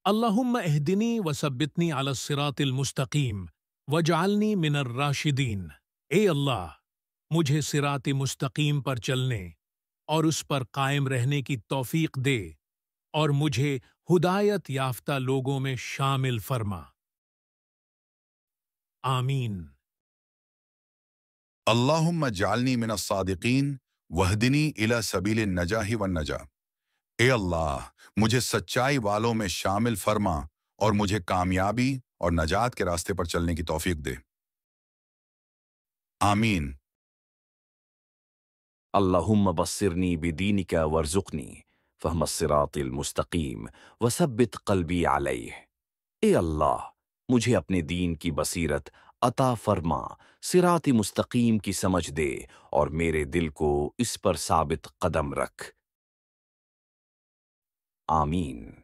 اللہم اہدنی وثبتنی علی الصراط المستقیم واجعلنی من الراشدین۔ اے اللہ، مجھے صراط مستقیم پر چلنے اور اس پر قائم رہنے کی توفیق دے اور مجھے ہدایت یافتہ لوگوں میں شامل فرما۔ آمین۔ اللہم اجعلنی من الصادقین واہدنی الی سبیل النجاح والنجاة۔ اے اللہ، مجھے سچائی والوں میں شامل فرما اور مجھے کامیابی اور نجات کے راستے پر چلنے کی توفیق دے۔ آمین۔ اللہم بصرنی بدینک وارزقنی فہم الصراط المستقیم وثبت قلبی علیہ۔ اے اللہ، مجھے اپنے دین کی بصیرت عطا فرما، صراط مستقیم کی سمجھ دے اور میرے دل کو اس پر ثابت قدم رکھ۔ آمین۔